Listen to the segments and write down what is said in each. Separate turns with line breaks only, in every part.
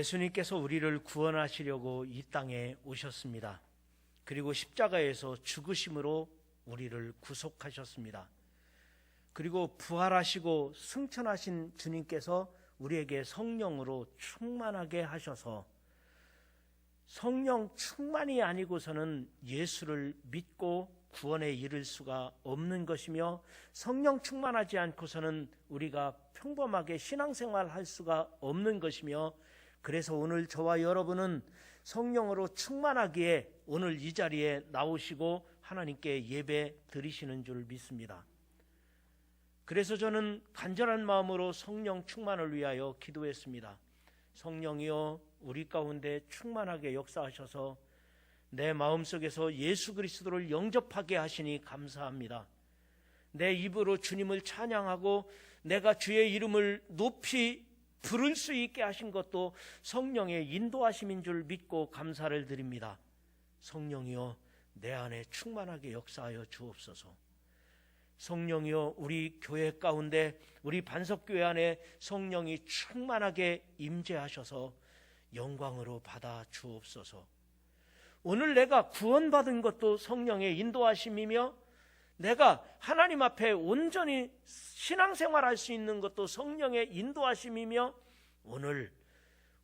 예수님께서 우리를 구원하시려고 이 땅에 오셨습니다. 그리고 십자가에서 죽으심으로 우리를 구속하셨습니다. 그리고 부활하시고 승천하신 주님께서 우리에게 성령으로 충만하게 하셔서 성령 충만이 아니고서는 예수를 믿고 구원에 이를 수가 없는 것이며, 성령 충만하지 않고서는 우리가 평범하게 신앙생활할 수가 없는 것이며, 그래서 오늘 저와 여러분은 성령으로 충만하기에 오늘 이 자리에 나오시고 하나님께 예배 드리시는 줄 믿습니다. 그래서 저는 간절한 마음으로 성령 충만을 위하여 기도했습니다. 성령이여, 우리 가운데 충만하게 역사하셔서 내 마음속에서 예수 그리스도를 영접하게 하시니 감사합니다. 내 입으로 주님을 찬양하고 내가 주의 이름을 높이 부를 수 있게 하신 것도 성령의 인도하심인 줄 믿고 감사를 드립니다. 성령이여, 내 안에 충만하게 역사하여 주옵소서. 성령이여, 우리 교회 가운데, 우리 반석교회 안에 성령이 충만하게 임재하셔서 영광으로 받아 주옵소서. 오늘 내가 구원받은 것도 성령의 인도하심이며, 내가 하나님 앞에 온전히 신앙생활할 수 있는 것도 성령의 인도하심이며, 오늘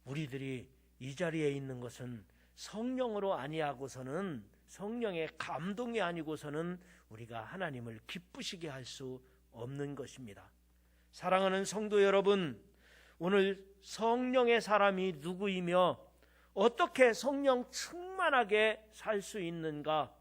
우리들이 이 자리에 있는 것은 성령으로 아니하고서는, 성령의 감동이 아니고서는 우리가 하나님을 기쁘시게 할 수 없는 것입니다. 사랑하는 성도 여러분, 오늘 성령의 사람이 누구이며 어떻게 성령 충만하게 살 수 있는가?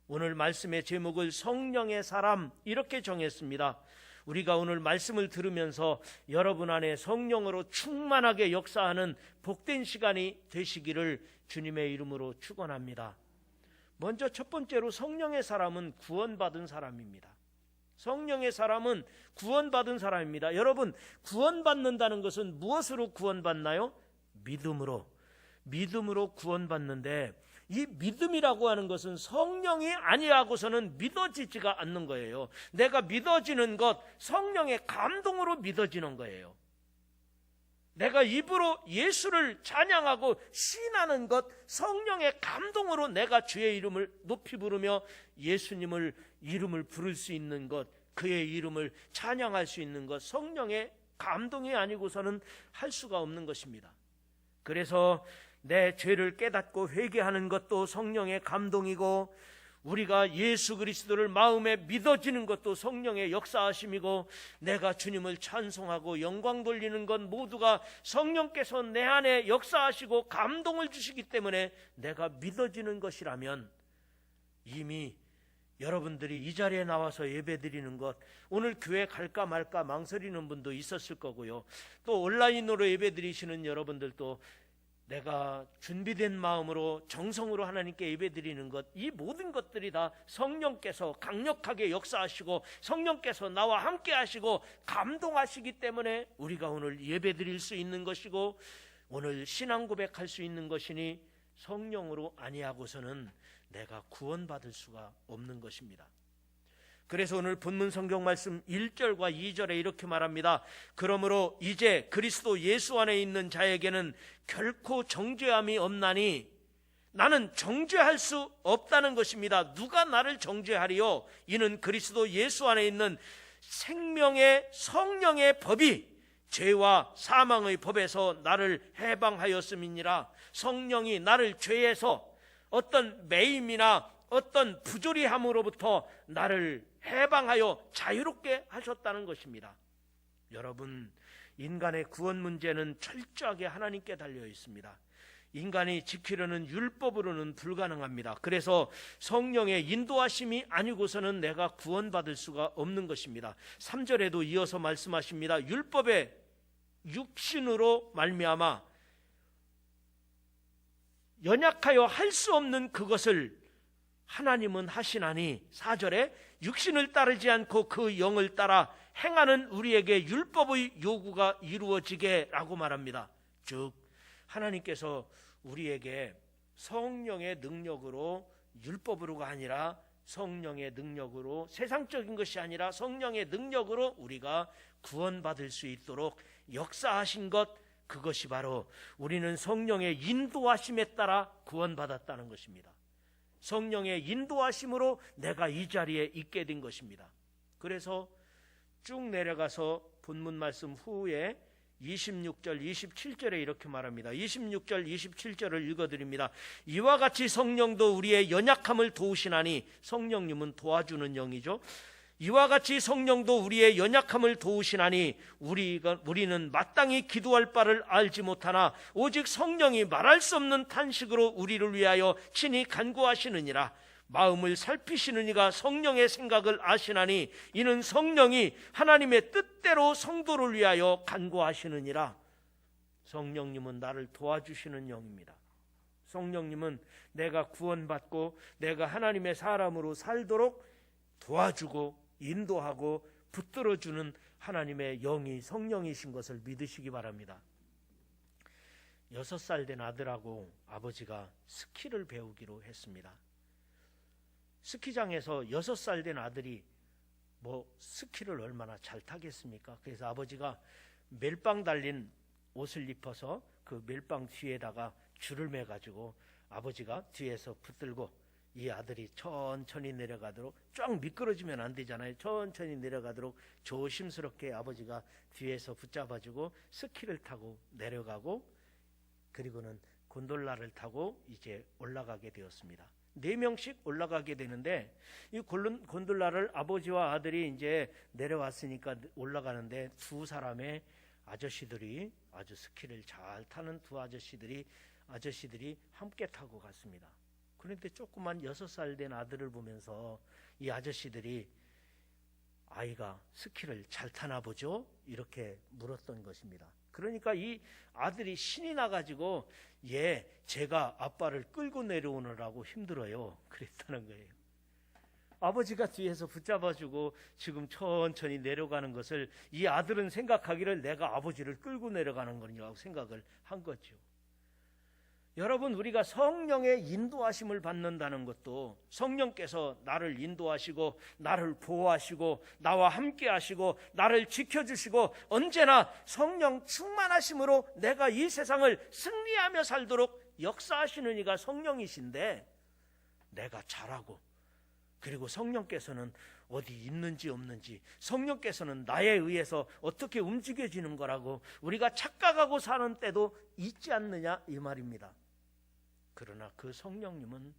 오늘 말씀의 제목을 성령의 사람 이렇게 정했습니다. 우리가 오늘 말씀을 들으면서 여러분 안에 성령으로 충만하게 역사하는 복된 시간이 되시기를 주님의 이름으로 축원합니다. 먼저 첫 번째로, 성령의 사람은 구원받은 사람입니다. 성령의 사람은 구원받은 사람입니다. 여러분, 구원받는다는 것은 무엇으로 구원받나요? 믿음으로 구원받는데, 이 믿음이라고 하는 것은 성령이 아니하고서는 믿어지지가 않는 거예요. 내가 믿어지는 것, 성령의 감동으로 믿어지는 거예요. 내가 입으로 예수를 찬양하고 시인하는 것, 성령의 감동으로 내가 주의 이름을 높이 부르며 예수님을 이름을 부를 수 있는 것, 그의 이름을 찬양할 수 있는 것, 성령의 감동이 아니고서는 할 수가 없는 것입니다. 그래서 내 죄를 깨닫고 회개하는 것도 성령의 감동이고, 우리가 예수 그리스도를 마음에 믿어지는 것도 성령의 역사하심이고, 내가 주님을 찬송하고 영광 돌리는 것 모두가 성령께서 내 안에 역사하시고 감동을 주시기 때문에 내가 믿어지는 것이라면, 이미 여러분들이 이 자리에 나와서 예배드리는 것, 오늘 교회 갈까 말까 망설이는 분도 있었을 거고요, 또 온라인으로 예배드리시는 여러분들도 내가 준비된 마음으로 정성으로 하나님께 예배드리는 것, 이 모든 것들이 다 성령께서 강력하게 역사하시고 성령께서 나와 함께 하시고 감동하시기 때문에 우리가 오늘 예배드릴 수 있는 것이고, 오늘 신앙 고백할 수 있는 것이니, 성령으로 아니하고서는 내가 구원받을 수가 없는 것입니다. 그래서 오늘 본문 성경 말씀 1절과 2절에 이렇게 말합니다. 그러므로 이제 그리스도 예수 안에 있는 자에게는 결코 정죄함이 없나니, 나는 정죄할 수 없다는 것입니다. 누가 나를 정죄하리요? 이는 그리스도 예수 안에 있는 생명의 성령의 법이 죄와 사망의 법에서 나를 해방하였음이니라. 성령이 나를 죄에서, 어떤 매임이나 어떤 부조리함으로부터 나를 해방하여 자유롭게 하셨다는 것입니다. 여러분, 인간의 구원 문제는 철저하게 하나님께 달려 있습니다. 인간이 지키려는 율법으로는 불가능합니다. 그래서 성령의 인도하심이 아니고서는 내가 구원받을 수가 없는 것입니다. 3절에도 이어서 말씀하십니다. 율법의 육신으로 말미암아 연약하여 할 수 없는 그것을 하나님은 하시나니, 4절에 육신을 따르지 않고 그 영을 따라 행하는 우리에게 율법의 요구가 이루어지게 라고 말합니다. 즉, 하나님께서 우리에게 성령의 능력으로, 율법으로가 아니라 성령의 능력으로, 세상적인 것이 아니라 성령의 능력으로 우리가 구원받을 수 있도록 역사하신 것, 그것이 바로 우리는 성령의 인도하심에 따라 구원받았다는 것입니다. 성령의 인도하심으로 내가 이 자리에 있게 된 것입니다. 그래서 쭉 내려가서 본문 말씀 후에 26절 27절에 이렇게 말합니다. 26절 27절을 읽어드립니다. 이와 같이 성령도 우리의 연약함을 도우시나니, 성령님은 도와주는 영이죠. 이와 같이 성령도 우리의 연약함을 도우시나니 우리는 마땅히 기도할 바를 알지 못하나 오직 성령이 말할 수 없는 탄식으로 우리를 위하여 친히 간구하시느니라. 마음을 살피시는 이가 성령의 생각을 아시나니 이는 성령이 하나님의 뜻대로 성도를 위하여 간구하시느니라. 성령님은 나를 도와주시는 영입니다. 성령님은 내가 구원받고 내가 하나님의 사람으로 살도록 도와주고 인도하고 붙들어주는 하나님의 영이 성령이신 것을 믿으시기 바랍니다. 6살 된 아들하고 아버지가 스키를 배우기로 했습니다. 스키장에서 6살 된 아들이 스키를 얼마나 잘 타겠습니까? 그래서 아버지가 멜빵 달린 옷을 입혀서 그 멜빵 뒤에다가 줄을 매가지고 아버지가 뒤에서 붙들고 이 아들이 천천히 내려가도록, 쫙 미끄러지면 안 되잖아요. 천천히 내려가도록 조심스럽게 아버지가 뒤에서 붙잡아주고 스키를 타고 내려가고, 그리고는 곤돌라를 타고 이제 올라가게 되었습니다. 4명씩 올라가게 되는데, 이 곤돌라를 아버지와 아들이 이제 내려왔으니까 올라가는데 두 사람의 아저씨들이, 아주 스키를 잘 타는 두 아저씨들이 함께 타고 갔습니다. 그런데 조그만 6살 된 아들을 보면서 이 아저씨들이 아이가 스키를 잘 타나 보죠? 이렇게 물었던 것입니다. 그러니까 이 아들이 신이 나가지고 제가 아빠를 끌고 내려오느라고 힘들어요, 그랬다는 거예요. 아버지가 뒤에서 붙잡아주고 지금 천천히 내려가는 것을 이 아들은 생각하기를 내가 아버지를 끌고 내려가는 거냐고 생각을 한 거죠. 여러분, 우리가 성령의 인도하심을 받는다는 것도, 성령께서 나를 인도하시고 나를 보호하시고 나와 함께 하시고 나를 지켜주시고 언제나 성령 충만하심으로 내가 이 세상을 승리하며 살도록 역사하시는 이가 성령이신데, 내가 잘하고, 그리고 성령께서는 어디 있는지 없는지, 성령께서는 나에 의해서 어떻게 움직여지는 거라고 우리가 착각하고 사는 때도 있지 않느냐, 이 말입니다. 그러나 그 성령님은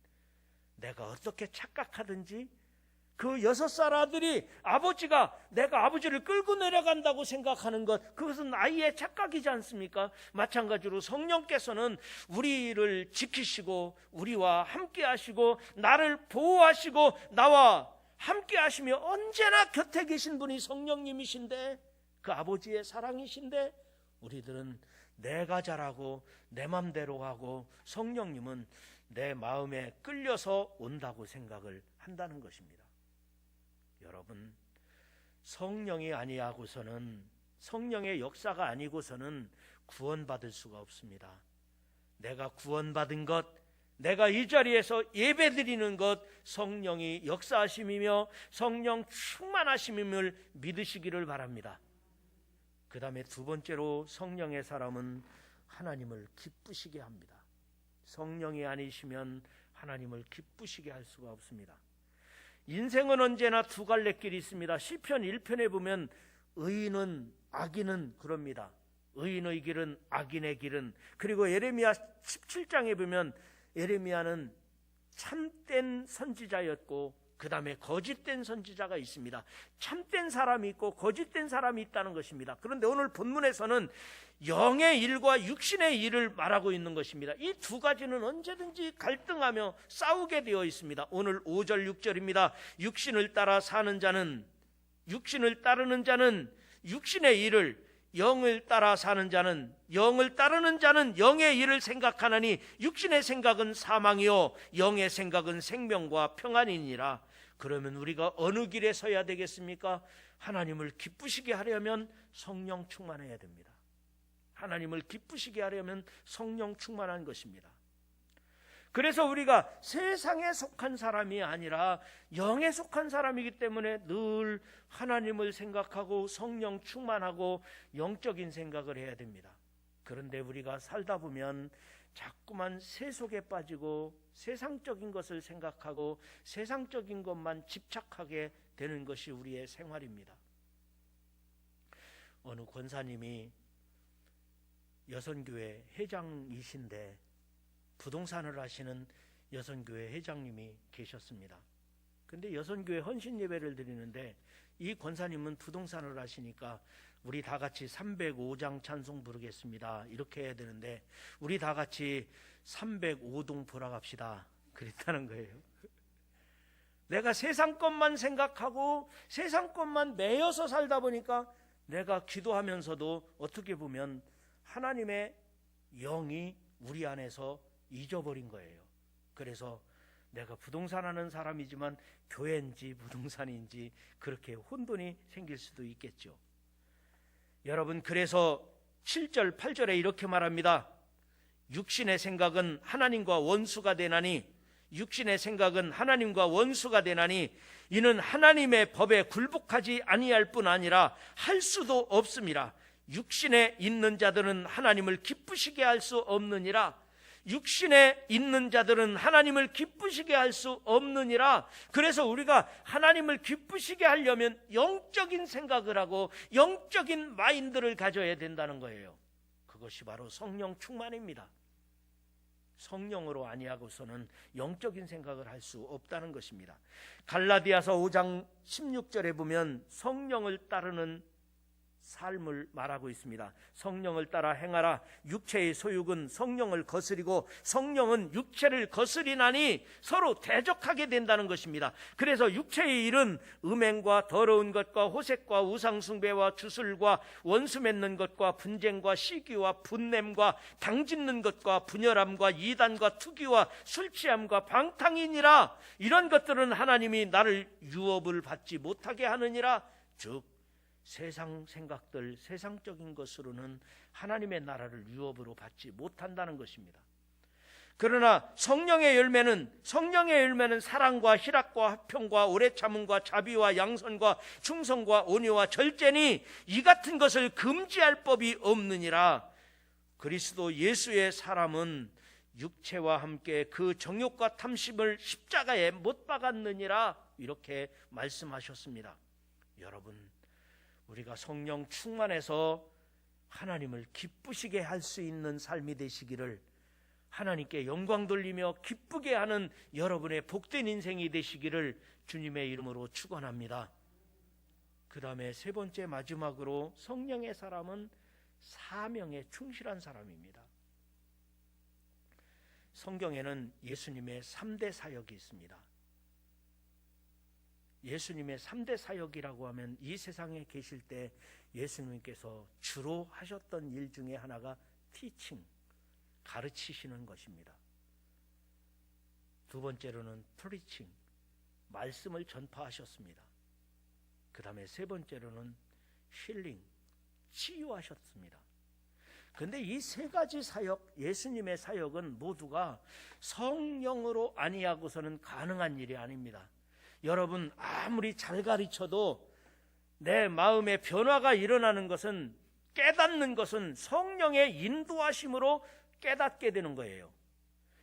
내가 어떻게 착각하든지, 그 6살 아들이 내가 아버지를 끌고 내려간다고 생각하는 것, 그것은 아이의 착각이지 않습니까? 마찬가지로 성령께서는 우리를 지키시고 우리와 함께 하시고 나를 보호하시고 나와 함께 하시며 언제나 곁에 계신 분이 성령님이신데, 그 아버지의 사랑이신데, 우리들은 내가 잘하고 내 맘대로 하고 성령님은 내 마음에 끌려서 온다고 생각을 한다는 것입니다. 여러분, 성령이 아니하고서는, 성령의 역사가 아니고서는 구원받을 수가 없습니다. 내가 구원받은 것, 내가 이 자리에서 예배드리는 것, 성령이 역사하심이며 성령 충만하심임을 믿으시기를 바랍니다. 그 다음에 두 번째로, 성령의 사람은 하나님을 기쁘시게 합니다. 성령이 아니시면 하나님을 기쁘시게 할 수가 없습니다. 인생은 언제나 두 갈래 길이 있습니다. 시편 1편에 보면 의인은, 악인은 그럽니다. 의인의 길은, 악인의 길은. 그리고 예레미야 17장에 보면 예레미야는 참된 선지자였고 그 다음에 거짓된 선지자가 있습니다. 참된 사람이 있고 거짓된 사람이 있다는 것입니다. 그런데 오늘 본문에서는 영의 일과 육신의 일을 말하고 있는 것입니다. 이 두 가지는 언제든지 갈등하며 싸우게 되어 있습니다. 오늘 5절 6절입니다. 육신을 따라 사는 자는, 육신을 따르는 자는 육신의 일을, 영을 따라 사는 자는, 영을 따르는 자는 영의 일을 생각하나니 육신의 생각은 사망이요 영의 생각은 생명과 평안이니라. 그러면 우리가 어느 길에 서야 되겠습니까? 하나님을 기쁘시게 하려면 성령 충만해야 됩니다. 하나님을 기쁘시게 하려면 성령 충만한 것입니다. 그래서 우리가 세상에 속한 사람이 아니라 영에 속한 사람이기 때문에 늘 하나님을 생각하고 성령 충만하고 영적인 생각을 해야 됩니다. 그런데 우리가 살다 보면 자꾸만 세속에 빠지고 세상적인 것을 생각하고 세상적인 것만 집착하게 되는 것이 우리의 생활입니다. 어느 권사님이 여선교회 회장이신데 부동산을 하시는 여선교회 회장님이 계셨습니다. 근데 여선교회 헌신 예배를 드리는데 이 권사님은 부동산을 하시니까 우리 다 같이 305장 찬송 부르겠습니다. 이렇게 해야 되는데 우리 다 같이 305동 보러 갑시다. 그랬다는 거예요. 내가 세상 것만 생각하고 세상 것만 매여서 살다 보니까 내가 기도하면서도 어떻게 보면 하나님의 영이 우리 안에서 잊어버린 거예요. 그래서 내가 부동산 하는 사람이지만 교회인지 부동산인지 그렇게 혼돈이 생길 수도 있겠죠. 여러분, 그래서 7절 8절에 이렇게 말합니다. 육신의 생각은 하나님과 원수가 되나니 육신의 생각은 하나님과 원수가 되나니 이는 하나님의 법에 굴복하지 아니할 뿐 아니라 할 수도 없음이라. 육신에 있는 자들은 하나님을 기쁘시게 할 수 없느니라. 육신에 있는 자들은 하나님을 기쁘시게 할 수 없느니라. 그래서 우리가 하나님을 기쁘시게 하려면 영적인 생각을 하고 영적인 마인드를 가져야 된다는 거예요. 그것이 바로 성령 충만입니다. 성령으로 아니하고서는 영적인 생각을 할 수 없다는 것입니다. 갈라디아서 5장 16절에 보면 성령을 따르는 삶을 말하고 있습니다. 성령을 따라 행하라. 육체의 소욕은 성령을 거스리고 성령은 육체를 거스리나니 서로 대적하게 된다는 것입니다. 그래서 육체의 일은 음행과 더러운 것과 호색과 우상숭배와 주술과 원수 맺는 것과 분쟁과 시기와 분냄과 당짓는 것과 분열함과 이단과 투기와 술취함과 방탕이니라. 이런 것들은 하나님이 나를 유업을 받지 못하게 하느니라. 즉 세상 생각들, 세상적인 것으로는 하나님의 나라를 유업으로 받지 못한다는 것입니다. 그러나 성령의 열매는 사랑과 희락과 화평과 오래 참음과 자비와 양선과 충성과 온유와 절제니 이 같은 것을 금지할 법이 없느니라. 그리스도 예수의 사람은 육체와 함께 그 정욕과 탐심을 십자가에 못 박았느니라. 이렇게 말씀하셨습니다. 여러분, 우리가 성령 충만해서 하나님을 기쁘시게 할 수 있는 삶이 되시기를, 하나님께 영광 돌리며 기쁘게 하는 여러분의 복된 인생이 되시기를 주님의 이름으로 축원합니다. 그 다음에 세 번째 마지막으로 성령의 사람은 사명에 충실한 사람입니다. 성경에는 예수님의 3대 사역이 있습니다. 예수님의 3대 사역이라고 하면 이 세상에 계실 때 예수님께서 주로 하셨던 일 중에 하나가 티칭, 가르치시는 것입니다. 두 번째로는 프리칭, 말씀을 전파하셨습니다. 그 다음에 세 번째로는 힐링, 치유하셨습니다. 그런데 이 세 가지 사역, 예수님의 사역은 모두가 성령으로 아니하고서는 가능한 일이 아닙니다. 여러분, 아무리 잘 가르쳐도 내 마음에 변화가 일어나는 것은, 깨닫는 것은 성령의 인도하심으로 깨닫게 되는 거예요.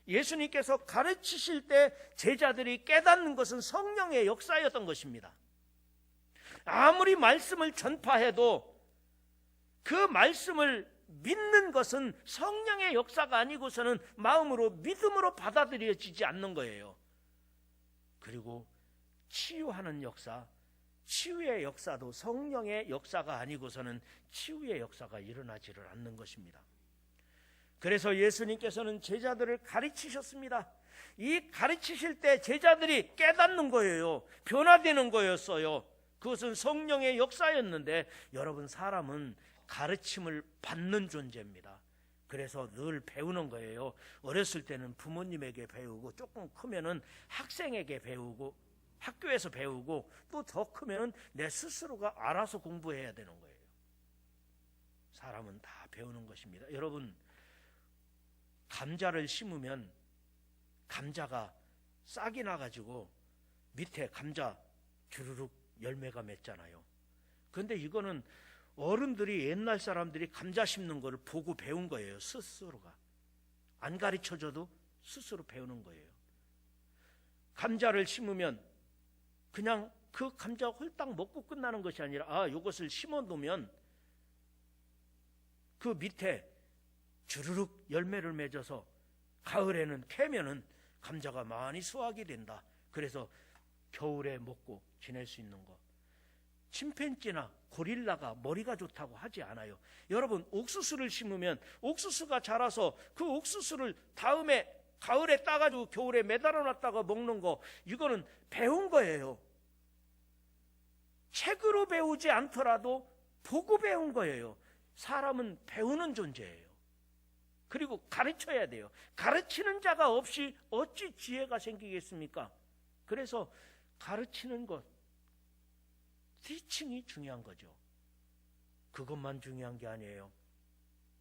예수님께서 가르치실 때 제자들이 깨닫는 것은 성령의 역사였던 것입니다. 아무리 말씀을 전파해도 그 말씀을 믿는 것은 성령의 역사가 아니고서는 마음으로, 믿음으로 받아들여지지 않는 거예요. 그리고 치유하는 역사, 치유의 역사도 성령의 역사가 아니고서는 치유의 역사가 일어나지를 않는 것입니다. 그래서 예수님께서는 제자들을 가르치셨습니다. 이 가르치실 때 제자들이 깨닫는 거예요. 변화되는 거였어요. 그것은 성령의 역사였는데, 여러분, 사람은 가르침을 받는 존재입니다. 그래서 늘 배우는 거예요. 어렸을 때는 부모님에게 배우고, 조금 크면은 학생에게 배우고, 학교에서 배우고, 또 더 크면은 내 스스로가 알아서 공부해야 되는 거예요. 사람은 다 배우는 것입니다. 여러분, 감자를 심으면 감자가 싹이 나가지고 밑에 감자 주르륵 열매가 맺잖아요. 그런데 이거는 어른들이 옛날 사람들이 감자 심는 걸 보고 배운 거예요. 스스로가. 안 가르쳐줘도 스스로 배우는 거예요. 감자를 심으면 그냥 그 감자 홀딱 먹고 끝나는 것이 아니라 이것을 심어 놓으면 그 밑에 주르륵 열매를 맺어서 가을에는 캐면은 감자가 많이 수확이 된다. 그래서 겨울에 먹고 지낼 수 있는 거. 침팬지나 고릴라가 머리가 좋다고 하지 않아요. 여러분, 옥수수를 심으면 옥수수가 자라서 그 옥수수를 다음에 가을에 따가지고 겨울에 매달아 놨다가 먹는 거, 이거는 배운 거예요. 책으로 배우지 않더라도 보고 배운 거예요. 사람은 배우는 존재예요. 그리고 가르쳐야 돼요. 가르치는 자가 없이 어찌 지혜가 생기겠습니까? 그래서 가르치는 것, 티칭이 중요한 거죠. 그것만 중요한 게 아니에요.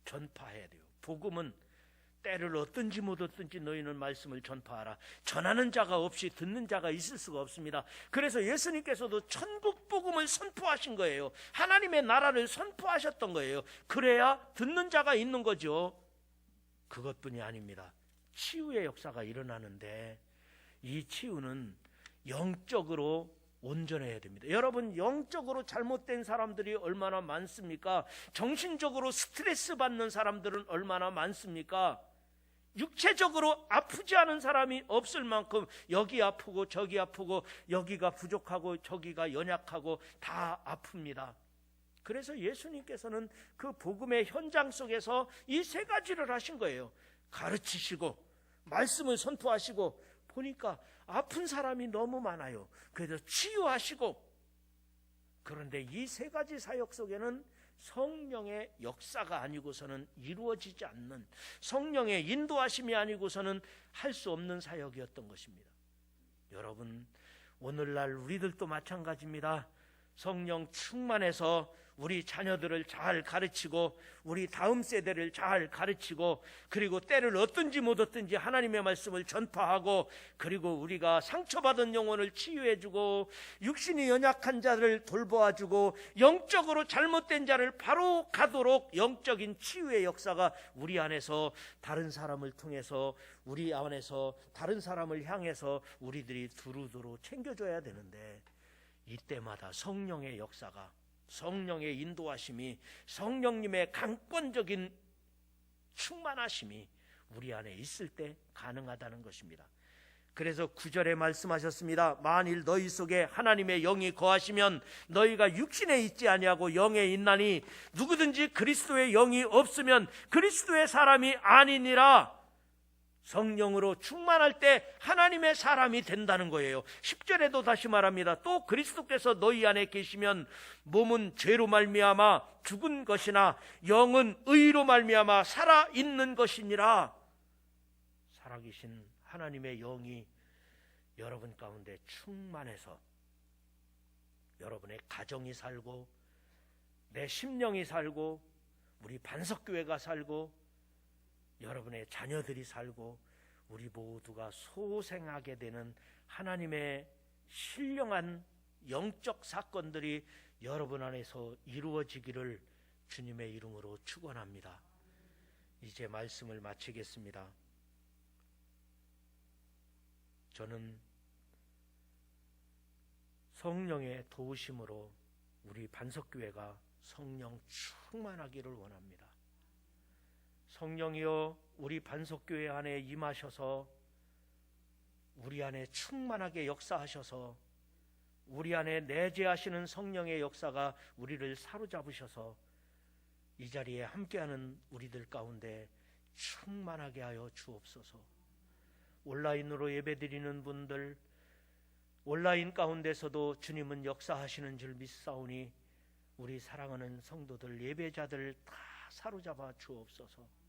전파해야 돼요. 복음은 때를 얻든지 못 얻든지 너희는 말씀을 전파하라. 전하는 자가 없이 듣는 자가 있을 수가 없습니다. 그래서 예수님께서도 천국 복음을 선포하신 거예요. 하나님의 나라를 선포하셨던 거예요. 그래야 듣는 자가 있는 거죠. 그것뿐이 아닙니다. 치유의 역사가 일어나는데 이 치유는 영적으로 온전해야 됩니다. 여러분, 영적으로 잘못된 사람들이 얼마나 많습니까? 정신적으로 스트레스 받는 사람들은 얼마나 많습니까? 육체적으로 아프지 않은 사람이 없을 만큼 여기 아프고 저기 아프고 여기가 부족하고 저기가 연약하고 다 아픕니다. 그래서 예수님께서는 그 복음의 현장 속에서 이 세 가지를 하신 거예요. 가르치시고 말씀을 선포하시고, 보니까 아픈 사람이 너무 많아요. 그래서 치유하시고. 그런데 이 세 가지 사역 속에는 성령의 역사가 아니고서는 이루어지지 않는, 성령의 인도하심이 아니고서는 할 수 없는 사역이었던 것입니다. 여러분, 오늘날 우리들도 마찬가지입니다. 성령 충만해서 우리 자녀들을 잘 가르치고 우리 다음 세대를 잘 가르치고, 그리고 때를 얻든지 못 얻든지 하나님의 말씀을 전파하고, 그리고 우리가 상처받은 영혼을 치유해주고 육신이 연약한 자를 돌보아주고 영적으로 잘못된 자를 바로 가도록 영적인 치유의 역사가 우리 안에서 다른 사람을 통해서, 우리 안에서 다른 사람을 향해서 우리들이 두루두루 챙겨줘야 되는데, 이때마다 성령의 역사가, 성령의 인도하심이, 성령님의 강권적인 충만하심이 우리 안에 있을 때 가능하다는 것입니다. 그래서 9절에 말씀하셨습니다. 만일 너희 속에 하나님의 영이 거하시면 너희가 육신에 있지 아니하고 영에 있나니, 누구든지 그리스도의 영이 없으면 그리스도의 사람이 아니니라. 성령으로 충만할 때 하나님의 사람이 된다는 거예요. 10절에도 다시 말합니다. 또 그리스도께서 너희 안에 계시면 몸은 죄로 말미암아 죽은 것이나 영은 의로 말미암아 살아있는 것이니라. 살아계신 하나님의 영이 여러분 가운데 충만해서 여러분의 가정이 살고, 내 심령이 살고, 우리 반석교회가 살고, 여러분의 자녀들이 살고, 우리 모두가 소생하게 되는 하나님의 신령한 영적 사건들이 여러분 안에서 이루어지기를 주님의 이름으로 축원합니다. 이제 말씀을 마치겠습니다. 저는 성령의 도우심으로 우리 반석교회가 성령 충만하기를 원합니다. 성령이여, 우리 반석교회 안에 임하셔서 우리 안에 충만하게 역사하셔서 우리 안에 내재하시는 성령의 역사가 우리를 사로잡으셔서 이 자리에 함께하는 우리들 가운데 충만하게 하여 주옵소서. 온라인으로 예배드리는 분들, 온라인 가운데서도 주님은 역사하시는 줄 믿사오니 우리 사랑하는 성도들, 예배자들 다 사로잡아 주옵소서.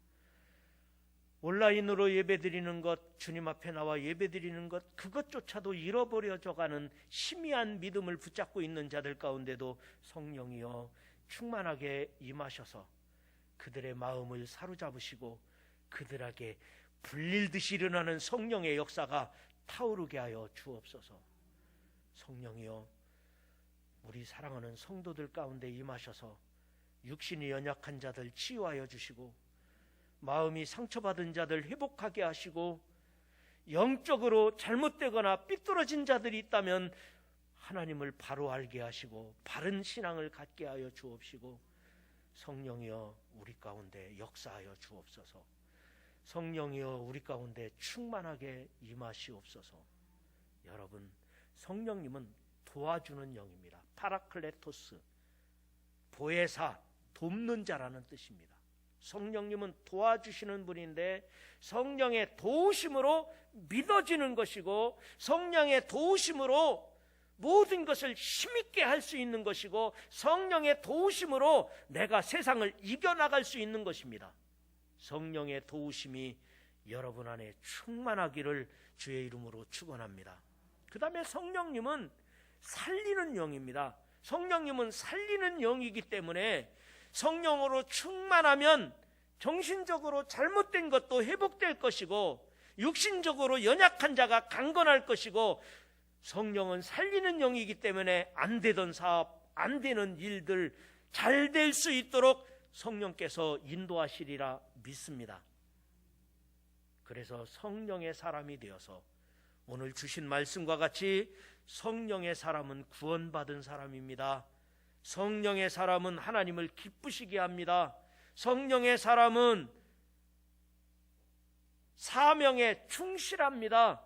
온라인으로 예배드리는 것, 주님 앞에 나와 예배드리는 것, 그것조차도 잃어버려져가는 희미한 믿음을 붙잡고 있는 자들 가운데도 성령이여 충만하게 임하셔서 그들의 마음을 사로잡으시고 그들에게 불릴듯이 일어나는 성령의 역사가 타오르게 하여 주옵소서. 성령이여, 우리 사랑하는 성도들 가운데 임하셔서 육신이 연약한 자들 치유하여 주시고, 마음이 상처받은 자들 회복하게 하시고, 영적으로 잘못되거나 삐뚤어진 자들이 있다면 하나님을 바로 알게 하시고 바른 신앙을 갖게 하여 주옵시고, 성령이여 우리 가운데 역사하여 주옵소서. 성령이여 우리 가운데 충만하게 임하시옵소서. 여러분, 성령님은 도와주는 영입니다. 파라클레토스, 보혜사, 돕는 자라는 뜻입니다. 성령님은 도와주시는 분인데, 성령의 도우심으로 믿어지는 것이고, 성령의 도우심으로 모든 것을 힘있게 할 수 있는 것이고, 성령의 도우심으로 내가 세상을 이겨나갈 수 있는 것입니다. 성령의 도우심이 여러분 안에 충만하기를 주의 이름으로 축원합니다. 그 다음에 성령님은 살리는 영입니다. 성령님은 살리는 영이기 때문에 성령으로 충만하면 정신적으로 잘못된 것도 회복될 것이고, 육신적으로 연약한 자가 강건할 것이고, 성령은 살리는 영이기 때문에 안 되던 사업, 안 되는 일들 잘 될 수 있도록 성령께서 인도하시리라 믿습니다. 그래서 성령의 사람이 되어서 오늘 주신 말씀과 같이 성령의 사람은 구원받은 사람입니다. 성령의 사람은 하나님을 기쁘시게 합니다. 성령의 사람은 사명에 충실합니다.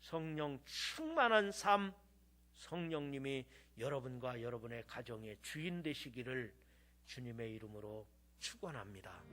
성령 충만한 삶, 성령님이 여러분과 여러분의 가정의 주인 되시기를 주님의 이름으로 축원합니다.